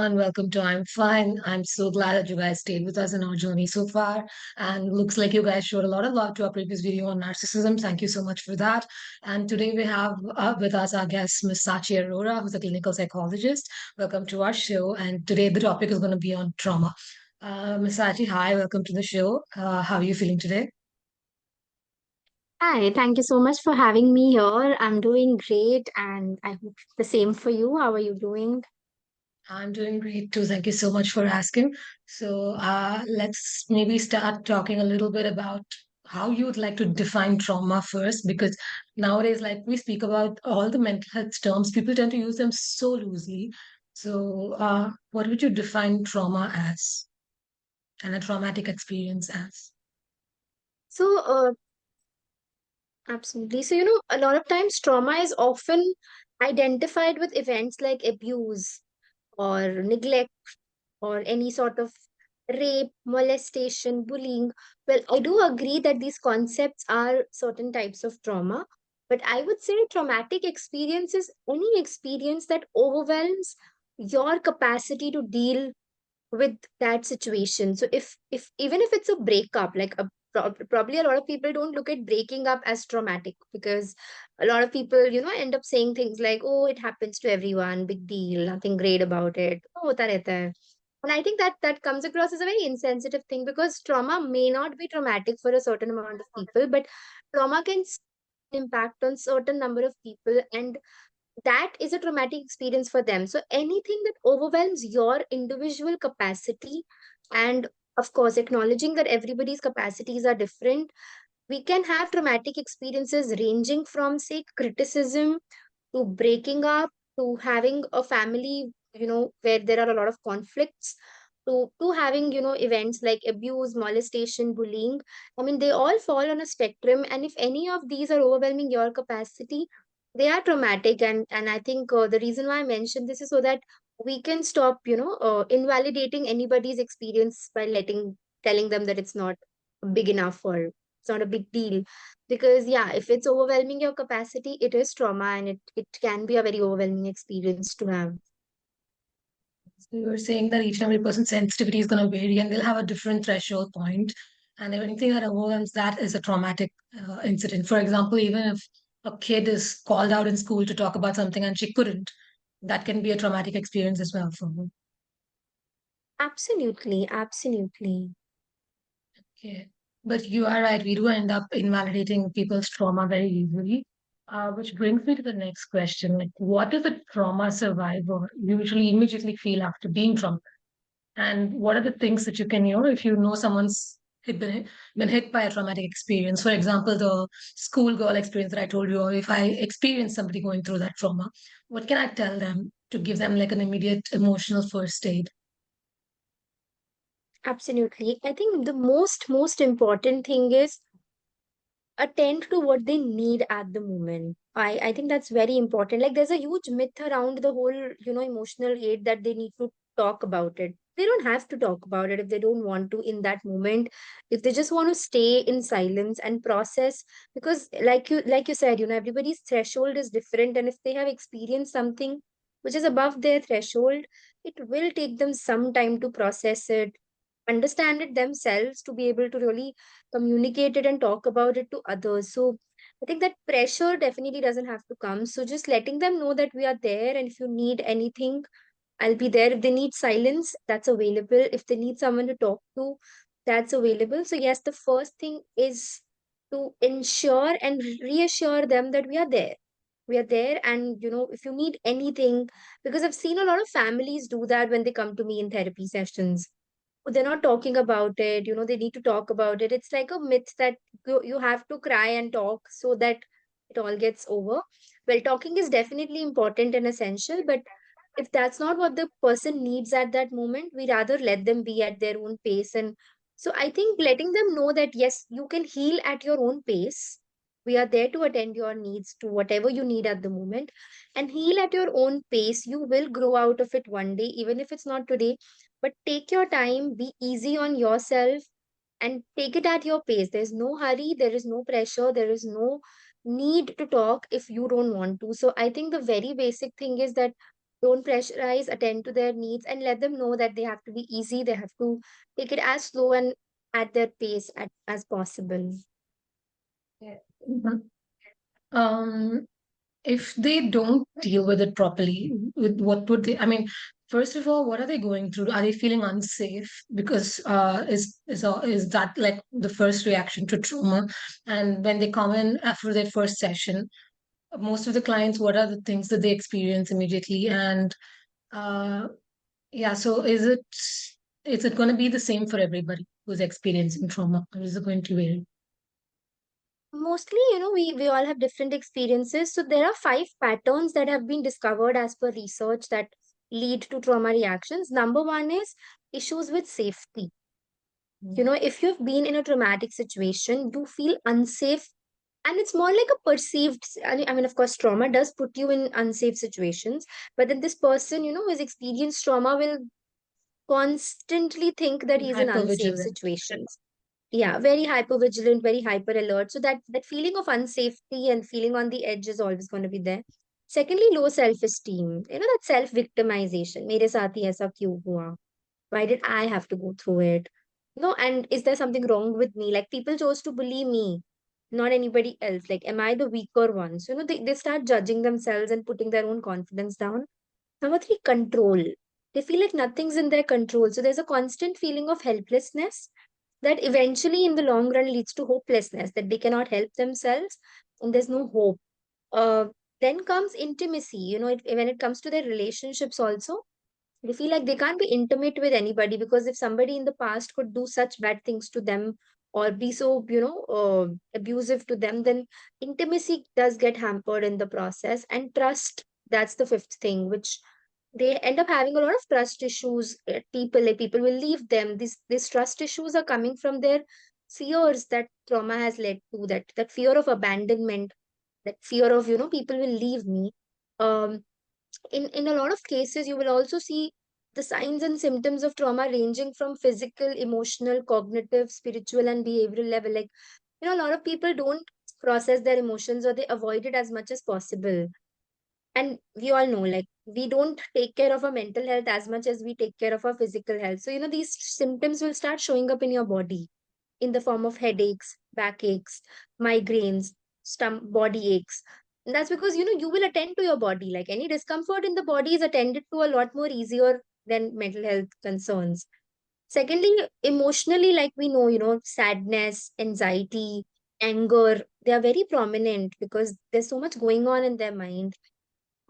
everyone. Welcome to I'm Fine. I'm so glad that you guys stayed with us in our journey so far. And looks like you guys showed a lot of love to our previous video on narcissism. Thank you so much for that. And today we have with us our guest, Ms.Sachi Arora, who's a clinical psychologist. Welcome to our show. And today the topic is going to be on trauma. Ms. Sachi, hi, welcome to the show. How are you feeling today? Hi, thank you so much for having me here. I'm doing great, and I hope the same for you. How are you doing? I'm doing great too. Thank you so much for asking. So, let's maybe start talking a little bit about how you would like to define trauma first, because nowadays, like we speak about all the mental health terms, people tend to use them so loosely. So, what would you define trauma as and a traumatic experience as? So, absolutely. So, a lot of times trauma is often identified with events like abuse or neglect or any sort of rape, molestation, bullying. Well, I do agree that these concepts are certain types of trauma, but I would say traumatic experience is any experience that overwhelms your capacity to deal with that situation. So if even if it's a breakup, like probably a lot of people don't look at breaking up as traumatic, because a lot of people end up saying things like, oh, it happens to everyone, big deal, nothing great about it, oh, hota rehta hai. And I think that that comes across as a very insensitive thing, because trauma may not be traumatic for a certain amount of people, but trauma can impact on certain number of people, and that is a traumatic experience for them. So anything that overwhelms your individual capacity, and of course acknowledging that everybody's capacities are different, we can have traumatic experiences ranging from, say, criticism to breaking up to having a family, where there are a lot of conflicts, to having, events like abuse, molestation, bullying. I mean, they all fall on a spectrum, and if any of these are overwhelming your capacity, they are traumatic. And I think the reason why I mentioned this is so that we can stop, invalidating anybody's experience by telling them that it's not big enough or it's not a big deal. Because yeah, if it's overwhelming your capacity, it is trauma, and it can be a very overwhelming experience to have. So you're saying that each and every person's sensitivity is going to vary and they'll have a different threshold point. And if anything that overwhelms that is a traumatic incident. For example, even if a kid is called out in school to talk about something and she couldn't, that can be a traumatic experience as well for her. Absolutely, absolutely. Okay. But you are right. We do end up invalidating people's trauma very easily. Which brings me to the next question. Like, what does a trauma survivor usually immediately feel after being traumatized? And what are the things that you can, if you know someone's been hit by a traumatic experience, for example, the schoolgirl experience that I told you, or if I experience somebody going through that trauma, what can I tell them to give them like an immediate emotional first aid? Absolutely. I think the most important thing is attend to what they need at the moment. I think that's very important. Like, there's a huge myth around the whole, emotional aid, that they need to talk about it. They don't have to talk about it if they don't want to in that moment. If they just want to stay in silence and process, because like you said, everybody's threshold is different, and if they have experienced something which is above their threshold, it will take them some time to process it, understand it themselves, to be able to really communicate it and talk about it to others. So I think that pressure definitely doesn't have to come. So just letting them know that we are there, and if you need anything, I'll be there. If they need silence, that's available. If they need someone to talk to, that's available. So yes, the first thing is to ensure and reassure them that we are there. We are there, and if you need anything, because I've seen a lot of families do that when they come to me in therapy sessions. They're not talking about it, they need to talk about it. It's like a myth that you have to cry and talk so that it all gets over. Well, talking is definitely important and essential, but if that's not what the person needs at that moment, we rather let them be at their own pace. And so I think letting them know that yes, you can heal at your own pace. We are there to attend your needs, to whatever you need at the moment, and heal at your own pace. You will grow out of it one day, even if it's not today. But take your time, be easy on yourself, and take it at your pace. There's no hurry, there is no pressure, there is no need to talk if you don't want to. So I think the very basic thing is that Don't pressurize, attend to their needs, and let them know that they have to be easy. They have to take it as slow and at their pace as possible. Yeah. Mhm. Um, if they don't deal with it properly, with what would they, I mean, first of all, what are they going through? Are they feeling unsafe? Because is that like the first reaction to trauma? And when they come in after their first session, most of the clients, what are the things that they experience immediately? And uh, yeah, so is it going to be the same for everybody who's experiencing trauma, or is it going to vary? Mostly, we all have different experiences. So there are 5 patterns that have been discovered as per research that lead to trauma reactions. Number one is issues with safety. If you've been in a traumatic situation, you feel unsafe, and it's more like a perceived, I mean, of course, trauma does put you in unsafe situations, but then this person, who has experienced trauma will constantly think that he's in Hyper unsafe vigilant. situations. Yeah, very hyper vigilant, very hyper alert. So that feeling of unsafety and feeling on the edge is always going to be there. Secondly, low self esteem. That self victimization. मेरे साथ ही ऐसा क्यों हुआ? Why did I have to go through it? And is there something wrong with me? Like, people chose to bully me, not anybody else. Like, am I the weaker one? So, they start judging themselves and putting their own confidence down. Number three, control. They feel like nothing's in their control. So there's a constant feeling of helplessness that eventually in the long run leads to hopelessness, that they cannot help themselves and there's no hope. Uh, then comes intimacy. When it comes to their relationships also, they feel like they can't be intimate with anybody, because if somebody in the past could do such bad things to them or be so, abusive to them, then intimacy does get hampered in the process. And trust, that's the fifth thing, which they end up having a lot of trust issues. People will leave them. These trust issues are coming from their fears that trauma has led to, that fear of abandonment, that fear of, people will leave me. um in a lot of cases, you will also see the signs and symptoms of trauma ranging from physical, emotional, cognitive, spiritual, and behavioral level. Like, a lot of people don't process their emotions, or they avoid it as much as possible. And we all know, like, we don't take care of our mental health as much as we take care of our physical health. So, these symptoms will start showing up in your body in the form of headaches, backaches, migraines, body aches. And that's because, you will attend to your body. Like, any discomfort in the body is attended to a lot more easier than mental health concerns. Secondly, emotionally, like we know, sadness, anxiety, anger, they are very prominent because there's so much going on in their mind.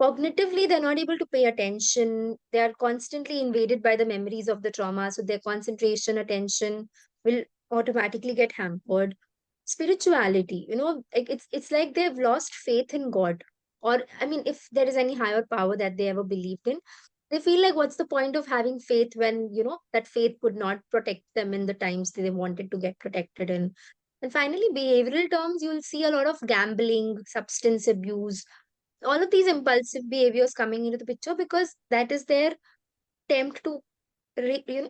Cognitively, they're not able to pay attention. They are constantly invaded by the memories of the trauma. So their concentration, attention will automatically get hampered. Spirituality, like it's like they've lost faith in God. Or, I mean, if there is any higher power that they ever believed in, they feel like, what's the point of having faith when, that faith could not protect them in the times they wanted to get protected in. And finally, behavioral terms, you'll see a lot of gambling, substance abuse, all of these impulsive behaviors coming into the picture, because that is their attempt to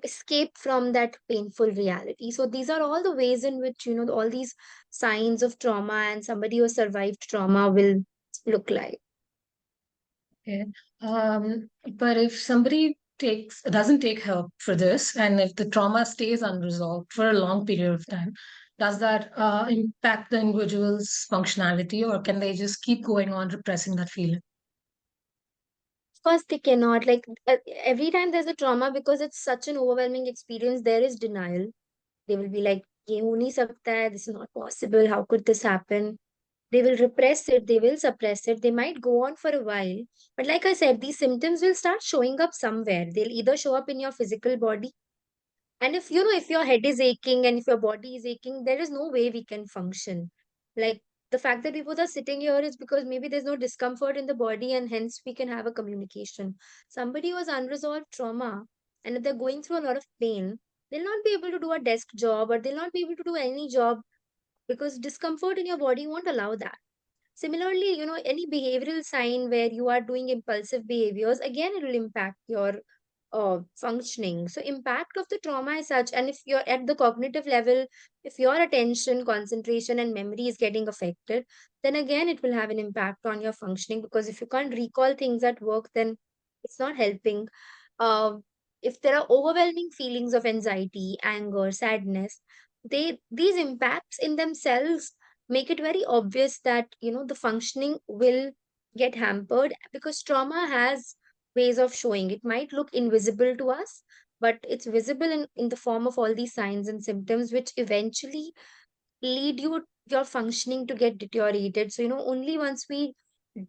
escape from that painful reality. So these are all the ways in which, all these signs of trauma and somebody who has survived trauma will look like. Okay. But if somebody doesn't take help for this, and if the trauma stays unresolved for a long period of time, does that impact the individual's functionality, or can they just keep going on repressing that feeling? Of course, they cannot, like, every time there's a trauma, because it's such an overwhelming experience, there is denial. They will be like, ये हो नहीं सकता है, this is not possible, how could this happen? They will repress it, they will suppress it, they might go on for a while. But like I said, these symptoms will start showing up somewhere. They'll either show up in your physical body, and if your head is aching and if your body is aching, there is no way we can function. Like, the fact that we both are sitting here is because maybe there's no discomfort in the body, and hence we can have a communication. Somebody who has unresolved trauma, and if they're going through a lot of pain, they'll not be able to do a desk job, or they'll not be able to do any job, because discomfort in your body won't allow that. Similarly, any behavioral sign where you are doing impulsive behaviors, again, it will impact your functioning. So, impact of the trauma is such, and if you're at the cognitive level, if your attention, concentration, and memory is getting affected, then again, it will have an impact on your functioning, because if you can't recall things at work, then It's not helping. uh, if there are overwhelming feelings of anxiety, anger, sadness, these impacts in themselves make it very obvious that the functioning will get hampered, because trauma has ways of showing. It might look invisible to us, but it's visible in the form of all these signs and symptoms, which eventually lead your functioning to get deteriorated. So only once we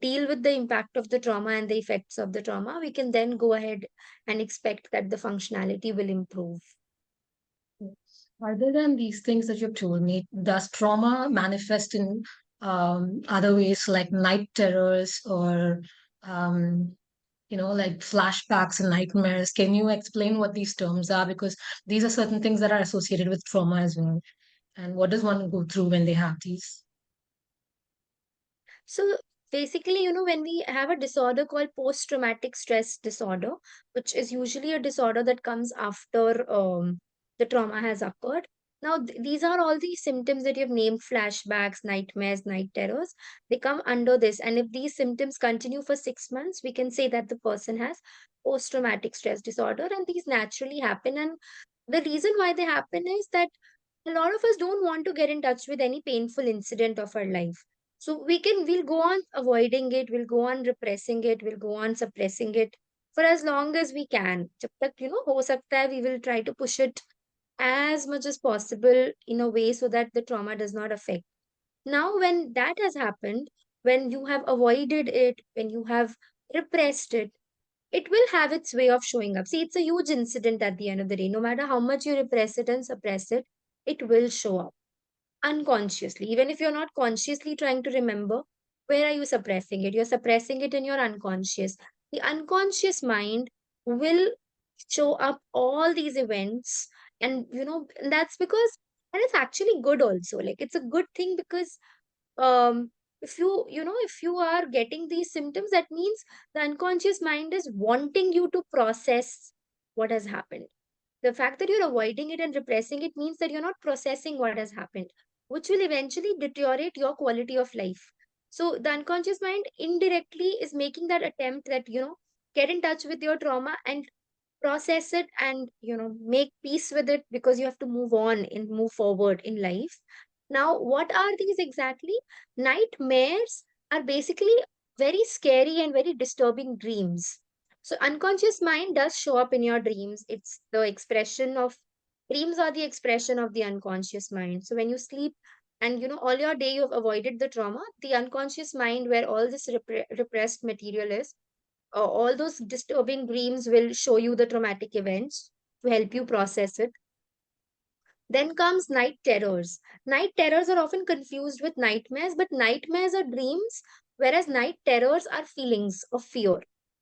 deal with the impact of the trauma and the effects of the trauma, we can then go ahead and expect that the functionality will improve. Other than these things that you've told me, does trauma manifest in other ways like night terrors or like flashbacks and nightmares? Can you explain what these terms are? Because these are certain things that are associated with trauma as well. And what does one go through when they have these? So basically, when we have a disorder called post traumatic stress disorder, which is usually a disorder that comes after the trauma has occurred. Now, these are all the symptoms that you've named: flashbacks, nightmares, night terrors. They come under this. And if these symptoms continue for 6 months, we can say that the person has post traumatic stress disorder. And these naturally happen. And the reason why they happen is that a lot of us don't want to get in touch with any painful incident of our life. So we'll go on avoiding it, we'll go on repressing it, we'll go on suppressing it for as long as we can. Jab tak, ho sakta hai, we will try to push it as much as possible in a way so that the trauma does not affect. Now when that has happened, when you have avoided it, when you have repressed it, it will have its way of showing up. See, it's a huge incident at the end of the day. No matter how much you repress it and suppress it, it will show up unconsciously. Even if you're not consciously trying to remember, where are you suppressing it? You're suppressing it in your unconscious. The unconscious mind will show up all these events. And that's because, and it's actually good also. Like, it's a good thing because if if you are getting these symptoms, that means the unconscious mind is wanting you to process what has happened. The fact that you're avoiding it and repressing it means that you're not processing what has happened, which will eventually deteriorate your quality of life. So the unconscious mind indirectly is making that attempt that, get in touch with your trauma and process it and, make peace with it, because you have to move on and move forward in life. Now, what are these exactly? Nightmares are basically very scary and very disturbing dreams. So unconscious mind does show up in your dreams. It's the expression of Dreams are the expression of the unconscious mind. So when you sleep and all your day you've avoided the trauma, the unconscious mind, where all this repressed material is, all those disturbing dreams will show you the traumatic events to help you process it. Then comes night terrors. Night terrors are often confused with nightmares, but nightmares are dreams, whereas night terrors are feelings of fear.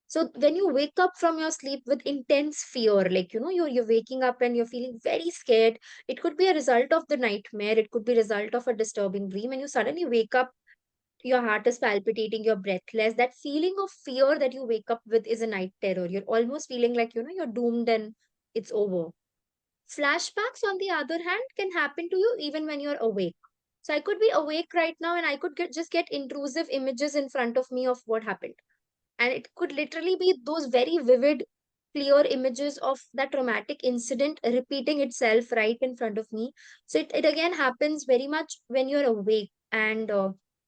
So when you wake up from your sleep with intense fear, like you're waking up and you're feeling very scared, it could be a result of the nightmare, it could be a result of a disturbing dream, and you suddenly wake up, your heart is palpitating, you're breathless. That feeling of fear that you wake up with is a night terror. You're almost feeling like you're doomed and it's over. Flashbacks, on the other hand, can happen to you even when you're awake. So I could be awake right now and I could just get intrusive images in front of me of what happened. And it could literally be those very vivid, clear images of that traumatic incident repeating itself right in front of me. So it again happens very much when you're awake. And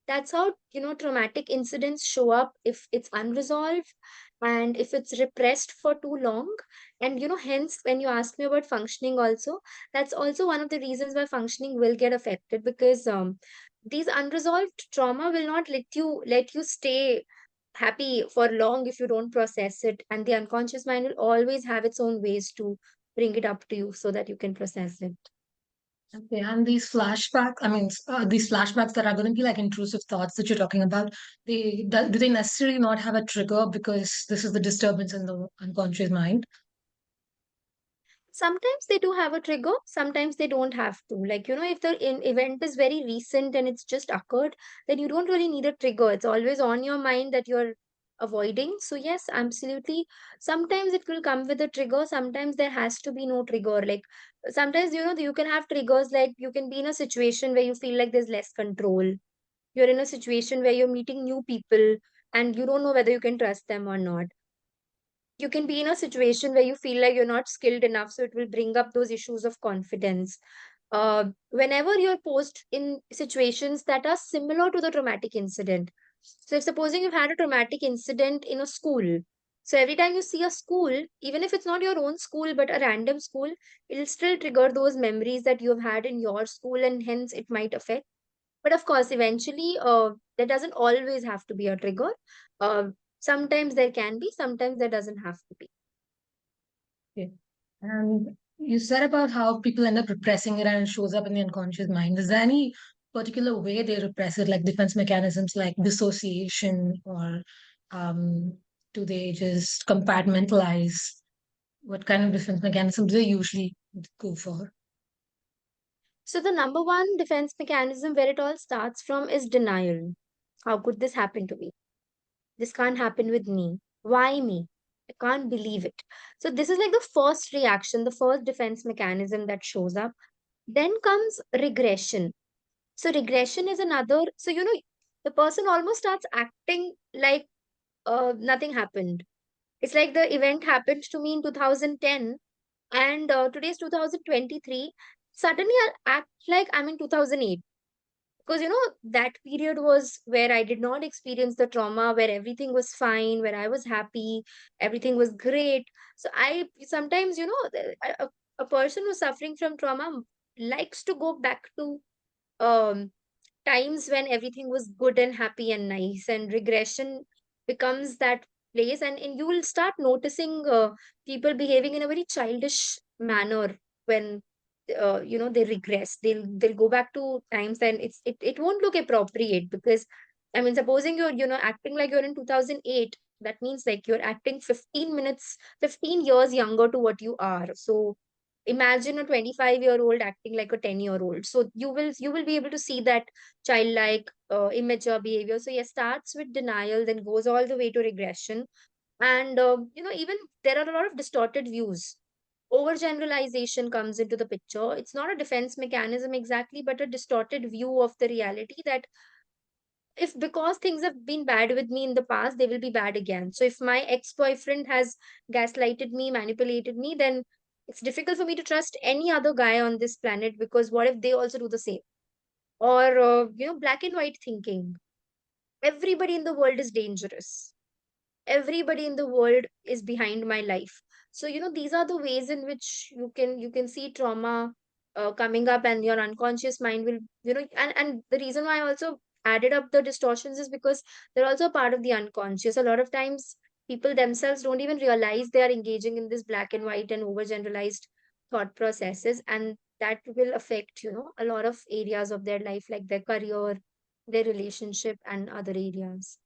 that's how, traumatic incidents show up if it's unresolved and if it's repressed for too long. And, hence, when you ask me about functioning also, that's also one of the reasons why functioning will get affected, because these unresolved trauma will not let you stay happy for long if you don't process it, and the unconscious mind will always have its own ways to bring it up to you so that you can process it. Okay, and these flashbacks that are going to be like intrusive thoughts that you're talking about, do they necessarily not have a trigger because this is the disturbance in the unconscious mind? Sometimes they do have a trigger, sometimes they don't have to. Like, if the event is very recent and it's just occurred, then you don't really need a trigger. It's always on your mind that you're avoiding. So, yes, absolutely. Sometimes it will come with a trigger, sometimes there has to be no trigger. Like, sometimes, you can have triggers, like you can be in a situation where you feel like there's less control. You're in a situation where you're meeting new people and you don't know whether you can trust them or not. You can be in a situation where you feel like you're not skilled enough, so it will bring up those issues of confidence. Whenever you're posed in situations that are similar to the traumatic incident. So, if supposing you've had a traumatic incident in a school, so every time you see a school, even if it's not your own school but a random school, it'll still trigger those memories that you've had in your school, and hence it might affect. But of course, eventually, there doesn't always have to be a trigger. Uh, Sometimes there can be, sometimes there doesn't have to be. Okay. And you said about how people end up repressing it and it shows up in the unconscious mind. Is there any particular way they repress it, like defense mechanisms like dissociation, or um, do they just compartmentalize? What kind of defense mechanisms do they usually go for? So, the number one defense mechanism where it all starts from is denial. How could this happen to me? This can't happen with me. Why me? I can't believe it. So, this is like the first reaction, the first defense mechanism that shows up. Then comes regression. So, regression is another. So, the person almost starts acting like nothing happened. It's like the event happened to me in 2010, and today's 2023. Suddenly, I'll act like I'm in 2008, because that period was where I did not experience the trauma, where everything was fine, where I was happy, everything was great. So I sometimes, a person who's suffering from trauma likes to go back to um times when everything was good and happy and nice, and regression becomes that place. And you will start noticing people behaving in a very childish manner when they regress. They'll go back to times, and it won't look appropriate, because I mean, supposing you're acting like you're in 2008, that means like you're acting 15 years younger to what you are. So imagine a 25-year-old acting like a 10-year-old. So you will be able to see that childlike immature behavior. So yes, starts with denial, then goes all the way to regression. And even there are a lot of distorted views. Overgeneralization comes into the picture. It's not a defense mechanism exactly, but a distorted view of the reality, that if because things have been bad with me in the past, they will be bad again. So if my ex-boyfriend has gaslighted me, manipulated me, then it's difficult for me to trust any other guy on this planet, because what if they also do the same? Or black and white thinking. Everybody in the world is dangerous. Everybody in the world is behind my life. So these are the ways in which you can see trauma coming up, and your unconscious mind will, and the reason why I also added up the distortions is because they're also a part of the unconscious. A lot of times people themselves don't even realize they are engaging in this black and white and overgeneralized thought processes, and that will affect a lot of areas of their life, like their career, their relationship, and other areas.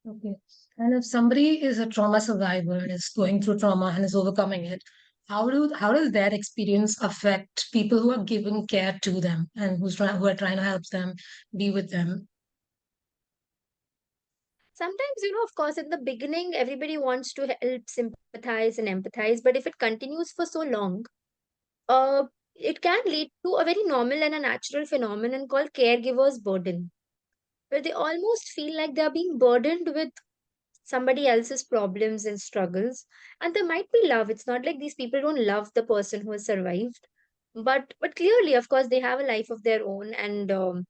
Okay. And if somebody is a trauma survivor and is going through trauma and is overcoming it, how does their experience affect people who are giving care to them and who are trying to help them, be with them? Sometimes, of course, in the beginning, everybody wants to help, sympathize, and empathize. But if it continues for so long, uh, it can lead to a very normal and a natural phenomenon called caregiver's burden, where they almost feel like they are being burdened with somebody else's problems and struggles. And there might be love. It's not like these people don't love the person who has survived, but clearly, of course, they have a life of their own, and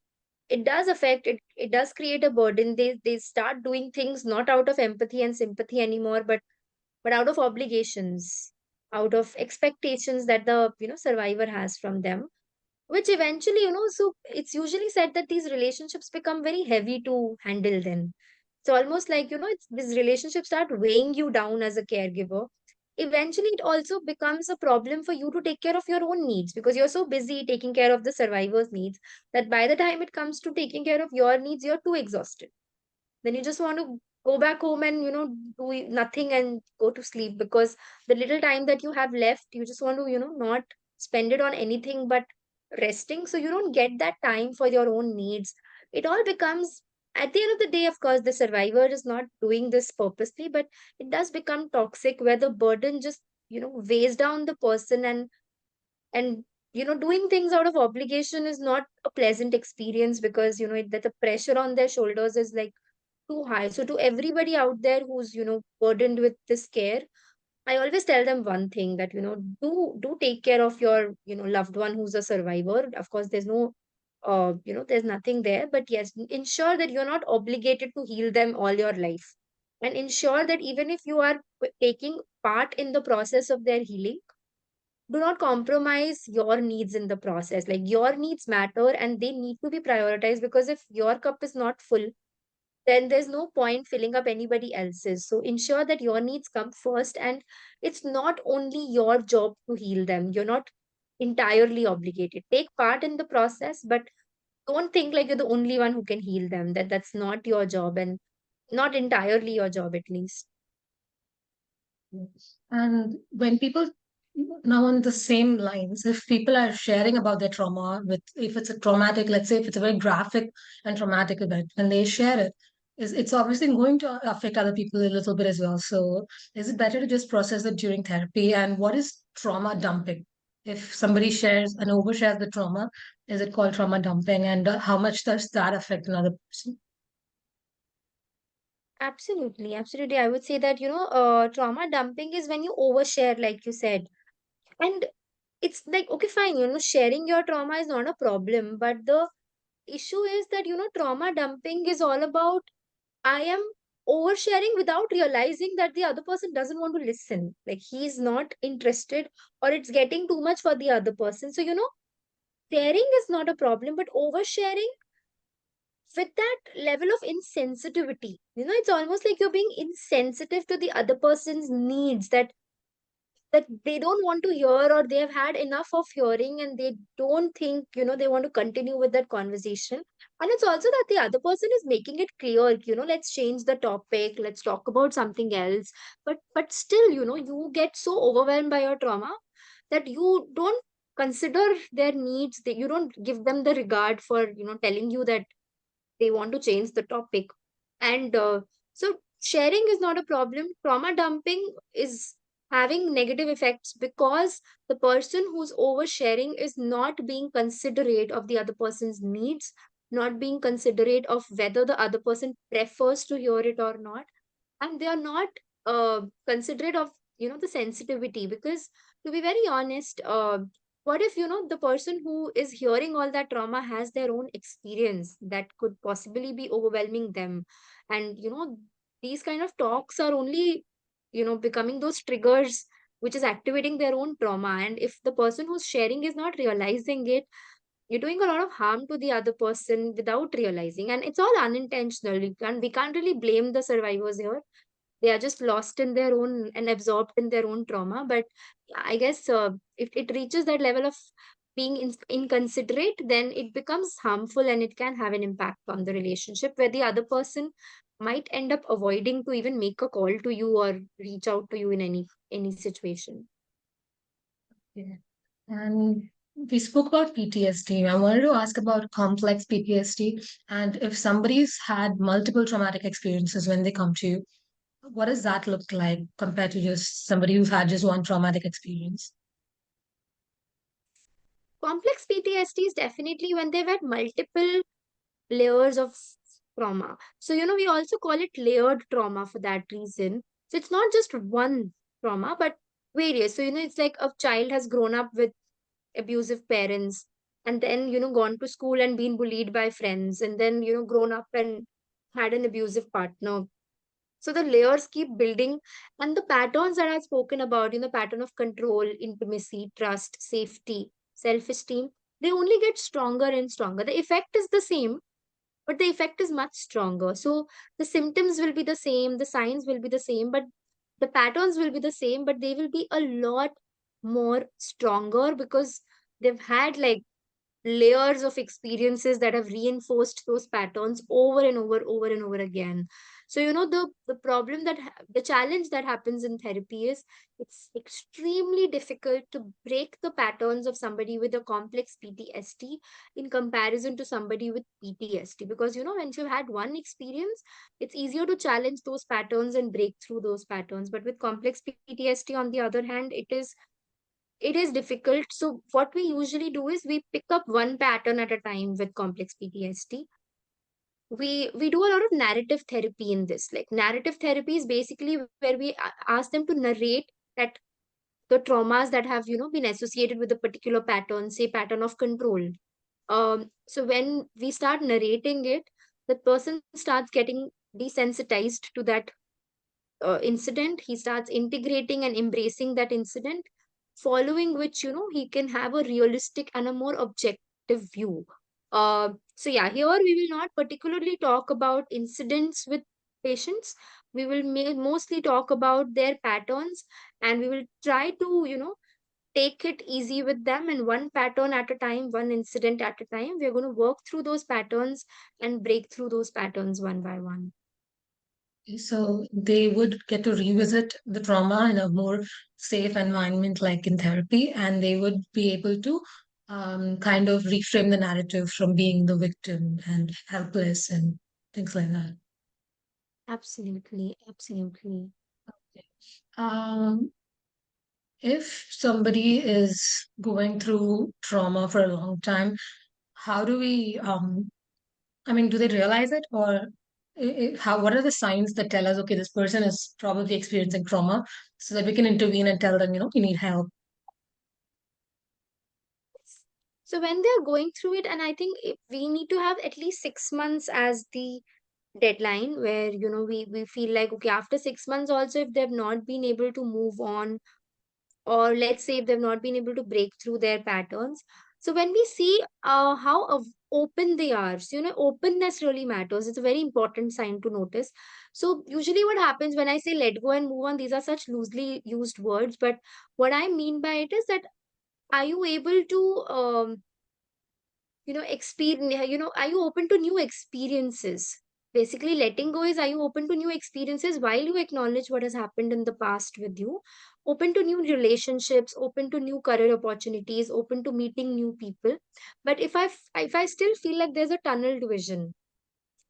it does affect it. It does create a burden. They start doing things not out of empathy and sympathy anymore, but out of obligations, out of expectations that the survivor has from them, which eventually, so it's usually said that these relationships become very heavy to handle. Then it's almost like these relationships start weighing you down as a caregiver. Eventually it also becomes a problem for you to take care of your own needs, because you're so busy taking care of the survivor's needs, that by the time it comes to taking care of your needs, you're too exhausted. Then you just want to go back home and do nothing and go to sleep, because the little time that you have left, you just want to not spend it on anything but resting. So you don't get that time for your own needs. It all becomes, at the end of the day, of course, the survivor is not doing this purposely, but it does become toxic, where the burden just weighs down the person. And doing things out of obligation is not a pleasant experience, because that the pressure on their shoulders is like too high. So to everybody out there who's, burdened with this care, I always tell them one thing, that, do take care of your, loved one who's a survivor. Of course, there's nothing there, but yes, ensure that you're not obligated to heal them all your life. And ensure that even if you are taking part in the process of their healing, do not compromise your needs in the process. Like, your needs matter and they need to be prioritized, because if your cup is not full, then there's no point filling up anybody else's. So ensure that your needs come first, and it's not only your job to heal them. You're not entirely obligated. Take part in the process, but don't think like you're the only one who can heal them. That's not your job, and not entirely your job, at least. And when people now on the same lines, if people are sharing about their trauma with, if it's a traumatic, let's say if it's a very graphic and traumatic event, and they share it, it's obviously going to affect other people a little bit as well. So is it better to just process it during therapy? And what is trauma dumping? If somebody shares and overshares the trauma, is it called trauma dumping? And how much does that affect another person? Absolutely, absolutely. I would say that, trauma dumping is when you overshare, like you said. And it's like, okay, fine, sharing your trauma is not a problem. But the issue is that, trauma dumping is all about, I am oversharing without realizing that the other person doesn't want to listen. Like, he's not interested, or it's getting too much for the other person. So, sharing is not a problem, but oversharing with that level of insensitivity, it's almost like you're being insensitive to the other person's needs, that they don't want to hear, or they have had enough of hearing, and they don't think, they want to continue with that conversation. And it's also that the other person is making it clear, let's change the topic, let's talk about something else. But still, you get so overwhelmed by your trauma that you don't consider their needs, that you don't give them the regard for, telling you that they want to change the topic. And so sharing is not a problem. Trauma dumping is having negative effects because the person who's oversharing is not being considerate of the other person's needs, not being considerate of whether the other person prefers to hear it or not, and they are not considerate of, the sensitivity. Because, to be very honest, what if, the person who is hearing all that trauma has their own experience that could possibly be overwhelming them? And, these kind of talks are only, becoming those triggers which is activating their own trauma. And if the person who's sharing is not realizing it, you're doing a lot of harm to the other person without realizing. And it's all unintentional. We can't really blame the survivors here. They are just lost in their own and absorbed in their own trauma. But I guess, if it reaches that level of being inconsiderate, then it becomes harmful, and it can have an impact on the relationship, where the other person might end up avoiding to even make a call to you or reach out to you in any situation. Yeah. And we spoke about PTSD. I wanted to ask about complex PTSD. And if somebody's had multiple traumatic experiences when they come to you, what does that look like compared to just somebody who's had just one traumatic experience? Complex PTSD is definitely when they've had multiple layers of trauma. So, we also call it layered trauma for that reason. So, it's not just one trauma, but various. So, it's like a child has grown up with abusive parents, and then, gone to school and been bullied by friends, and then, grown up and had an abusive partner. So the layers keep building, and the patterns that I've spoken about, pattern of control, intimacy, trust, safety, self esteem, they only get stronger and stronger. The effect is the same, but the effect is much stronger. So the symptoms will be the same, the signs will be the same, but the patterns will be the same, but they will be a lot more stronger, because they've had like layers of experiences that have reinforced those patterns over and over and over again. So, the problem the challenge that happens in therapy is, it's extremely difficult to break the patterns of somebody with a complex PTSD in comparison to somebody with PTSD. Because, when you've had one experience, it's easier to challenge those patterns and break through those patterns. But with complex PTSD, on the other hand, it is difficult. So what we usually do is we pick up one pattern at a time with complex PTSD, we do a lot of narrative therapy in this. Like narrative therapy is basically where we ask them to narrate that the traumas that have been associated with a particular pattern, say pattern of control. So when we start narrating it, the person starts getting desensitized to that incident. He starts integrating and embracing that incident, following which he can have a realistic and a more objective view. So yeah, here we will not particularly talk about incidents with patients. We will mostly talk about their patterns, and we will try to take it easy with them, and one pattern at a time, one incident at a time, we're going to work through those patterns and break through those patterns one by one. So they would get to revisit the trauma in a more safe environment, like in therapy, and they would be able to kind of reframe the narrative from being the victim and helpless and things like that. Absolutely, absolutely. Um, if somebody is going through trauma for a long time, how do we, I mean, do they realize it, or how? What are the signs that tell us, okay, this person is probably experiencing trauma, so that we can intervene and tell them, you need help? So when they're going through it, and I think we need to have at least 6 months as the deadline, where we feel like, okay, after 6 months also, if they've not been able to move on, or let's say if they've not been able to break through their patterns. So when we see how open they are, so openness really matters. It's a very important sign to notice. So usually what happens when I say let go and move on, these are such loosely used words, but what I mean by it is that, are you able to experience, are you open to new experiences? Basically, letting go is, are you open to new experiences while you acknowledge what has happened in the past with you, open to new relationships, open to new career opportunities, open to meeting new people. But if I still feel like there's a tunnel vision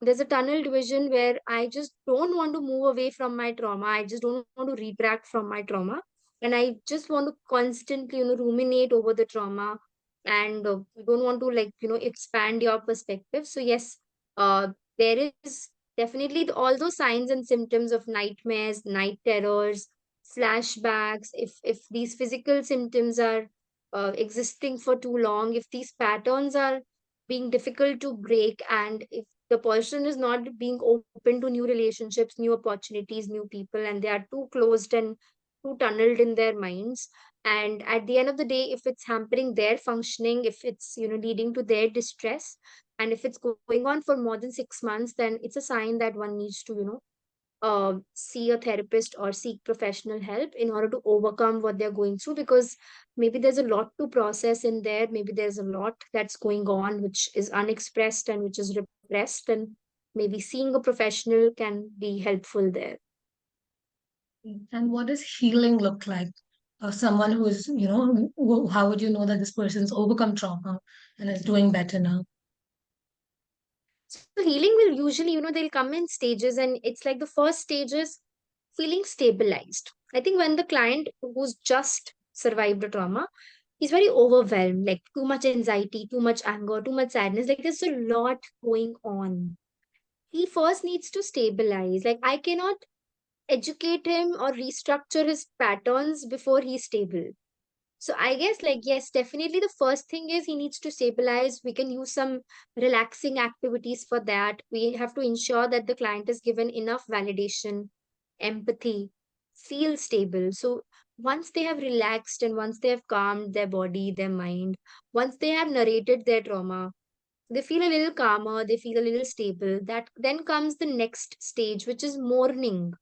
where I just don't want to move away from my trauma. I just don't want to retract from my trauma. And I just want to constantly, ruminate over the trauma, and you don't want to, like, expand your perspective. So, yes, there is definitely all those signs and symptoms of nightmares, night terrors, flashbacks. If these physical symptoms are existing for too long, if these patterns are being difficult to break, and if the person is not being open to new relationships, new opportunities, new people, and they are too closed and too tunneled in their minds. And at the end of the day, if it's hampering their functioning, if it's leading to their distress, and if it's going on for more than 6 months, then it's a sign that one needs to see a therapist or seek professional help in order to overcome what they're going through, because maybe there's a lot to process in there, maybe there's a lot that's going on which is unexpressed and which is repressed, and maybe seeing a professional can be helpful there. And what does healing look like? Someone who is, how would you know that this person's overcome trauma and is doing better now? So healing will usually, they'll come in stages, and it's like the first stage is feeling stabilized. I think when the client who's just survived a trauma, he's very overwhelmed, like too much anxiety, too much anger, too much sadness, like there's a lot going on. He first needs to stabilize. Like, I cannot educate him or restructure his patterns before he's stable. So I guess, like, yes, definitely the first thing is he needs to stabilize. We can use some relaxing activities for that. We have to ensure that the client is given enough validation, empathy, feel stable. So once they have relaxed, and once they have calmed their body, their mind, once they have narrated their trauma, they feel a little calmer, they feel a little stable. That then comes the next stage, which is mourning.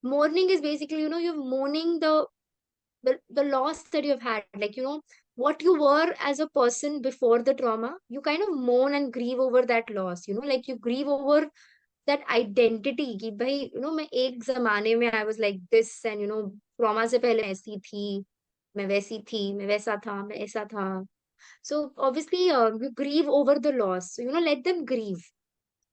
Mourning is basically, you're mourning the loss that you've had, like, what you were as a person before the trauma. You kind of mourn and grieve over that loss, like you grieve over that identity कि भाई मैं एक जमाने में I was like this, and trauma से पहले ऐसी थी, मैं वैसी थी, मैं वैसा था, मैं ऐसा था. So obviously, you grieve over the loss. So, let them grieve.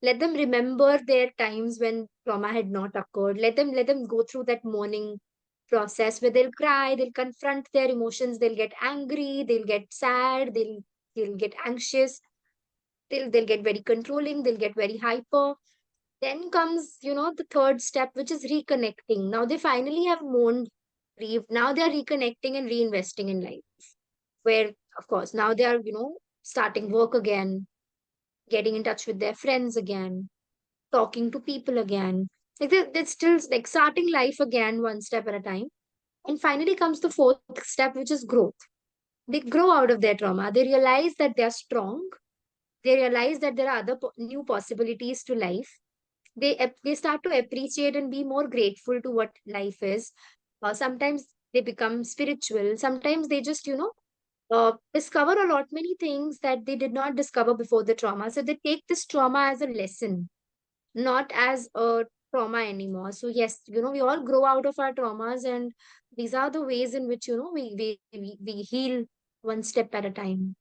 Let them remember their times when trauma had not occurred. Let them go through that mourning process where they'll cry, they'll confront their emotions, they'll get angry, they'll get sad, they'll get anxious. they'll get very controlling, they'll get very hyper. Then comes, the third step, which is reconnecting. Now they finally have mourned, grieved. Now they are reconnecting and reinvesting in life. Where, of course, now they are, starting work again, getting in touch with their friends again, talking to people again. Like they're still like starting life again, one step at a time. And finally comes the fourth step, which is growth. They grow out of their trauma. They realize that they're strong. They realize that there are other new possibilities to life. They start to appreciate and be more grateful to what life is. Sometimes they become spiritual. Sometimes they just discover a lot many things that they did not discover before the trauma. So they take this trauma as a lesson, not as a trauma anymore. So yes, we all grow out of our traumas, and these are the ways in which we heal one step at a time.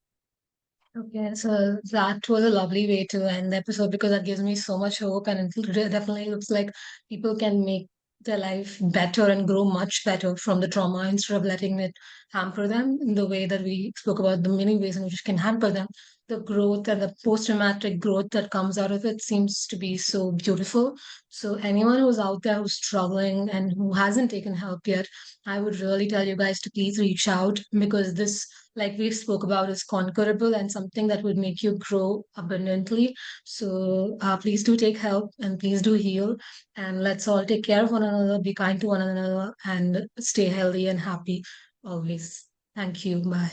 Okay, so that was a lovely way to end the episode because that gives me so much hope, and definitely looks like people can make their life better and grow much better from the trauma instead of letting it hamper them in the way that we spoke about the many ways in which it can hamper them. The growth and the post-traumatic growth that comes out of it seems to be so beautiful. So anyone who's out there who's struggling and who hasn't taken help yet, I would really tell you guys to please reach out because this, like we've spoke about, is conquerable and something that would make you grow abundantly. So please do take help and please do heal, and let's all take care of one another, be kind to one another, and stay healthy and happy always. Thank you. Bye.